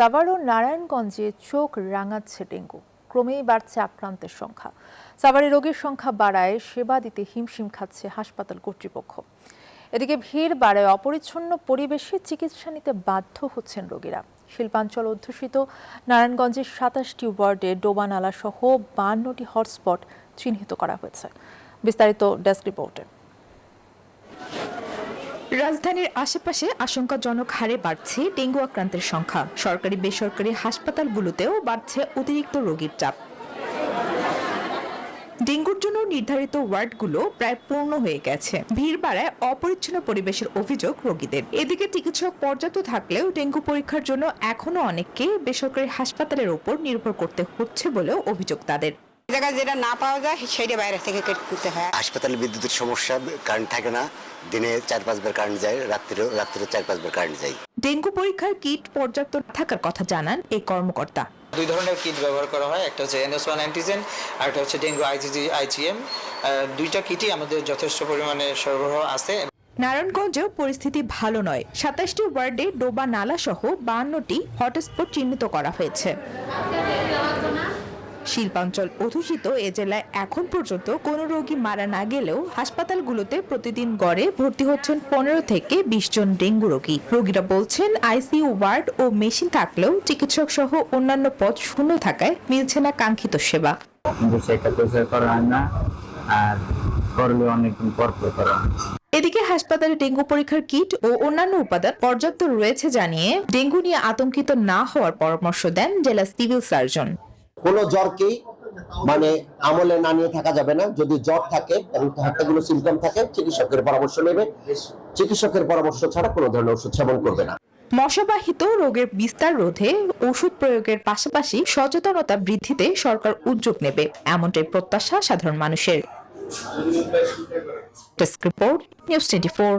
সাভার ও নারায়ণগঞ্জে চোখ রাঙাচ্ছে ডেঙ্গু। ক্রমেই বাড়ছে আক্রান্তের সংখ্যা। সাভারে রোগীর সংখ্যা বাড়ায় সেবা দিতে হিমশিম খাচ্ছে হাসপাতাল কর্তৃপক্ষ। এদিকে ভিড় বাড়ায় অপরিচ্ছন্ন পরিবেশে চিকিৎসা নিতে বাধ্য হচ্ছেন রোগীরা। শিল্পাঞ্চল অধ্যুষিত নারায়ণগঞ্জের ২৭টি ওয়ার্ডে ডোবানালা সহ ৫২টি হটস্পট চিহ্নিত করা হয়েছে। বিস্তারিত ডেস্ক রিপোর্টে। রাজধানীর আশেপাশে আশঙ্কাজনক হারে বাড়ছে ডেঙ্গু আক্রান্তের সংখ্যা। সরকারি বেসরকারি হাসপাতালগুলোতেও বাড়ছে অতিরিক্ত রোগীর চাপ। ডেঙ্গুর জন্য নির্ধারিত ওয়ার্ডগুলো প্রায় পূর্ণ হয়ে গেছে। ভিড় বাড়ায় অপরিচ্ছন্ন পরিবেশের অভিযোগ রোগীদের। এদিকে চিকিৎসক পর্যাপ্ত থাকলেও ডেঙ্গু পরীক্ষার জন্য এখনো অনেককে বেসরকারি হাসপাতালের উপর নির্ভর করতে হচ্ছে বলেও অভিযোগ তাদের। জায়গায় যেটা না পাওয়া যায় সেটা বাইরে থেকে কিনতে হয়। হাসপাতালে বিদ্যুতের সমস্যা, কারেন্ট থাকে না, দিনে ৪-৫ বার কারেন্ট যায়, রাত্রিও ৪-৫ বার কারেন্ট যায়। ডেঙ্গু পরীক্ষার কিট পর্যাপ্ত থাকার কথা জানান এই কর্মকর্তা। দুই ধরনের কিট ব্যবহার করা হয়, একটা হচ্ছে NS1 অ্যান্টিজেন আর একটা হচ্ছে ডেঙ্গু IgM। দুইটা কিটই আমাদের যথেষ্ট পরিমাণে সরবরাহ আছে। নারায়ণগঞ্জেও পরিস্থিতি ভালো নয়। ২৭টি ওয়ার্ডে ডোবা নালা সহ ৫২টি হটস্পট চিহ্নিত করা হয়েছে। শিল্পাঞ্চল অধ্যুষিত এ জেলায় এখন পর্যন্ত কোনো রোগী মারা না গেলেও হাসপাতালগুলোতে প্রতিদিন গড়ে ভর্তি হচ্ছেন ১৫ থেকে ২০ জন ডেঙ্গু রোগী। রোগীরা বলছেন আইসিইউ ওয়ার্ড ও মেশিন থাকলেও চিকিৎসক সহ অন্যান্য পদ শূন্য থাকায় মিলছে না কাঙ্ক্ষিত সেবা। এদিকে হাসপাতালে ডেঙ্গু পরীক্ষার কিট ও অন্যান্য উপাদান পর্যাপ্ত রয়েছে জানিয়ে ডেঙ্গু নিয়ে আতঙ্কিত না হওয়ার পরামর্শ দেন জেলা সিভিল সার্জন। কোনো জ্বরকেই আমলে না নিয়ে থাকা যাবে না। যদি জ্বর থাকে এবং হাট্টাগুলো সিমটম থাকে, চিকিৎসকের পরামর্শ নেবে। চিকিৎসকের পরামর্শ ছাড়া কোনো ধরনের ওষুধ সেবন করবে না। মশাবাহিত রোগের বিস্তার রোধে ওষুধ প্রয়োগের পাশাপাশি সচেতনতা বৃদ্ধিতে সরকার উদ্যোগ নেবে, এমনটাই প্রত্যাশা সাধারণ মানুষের। Desk report, news 24।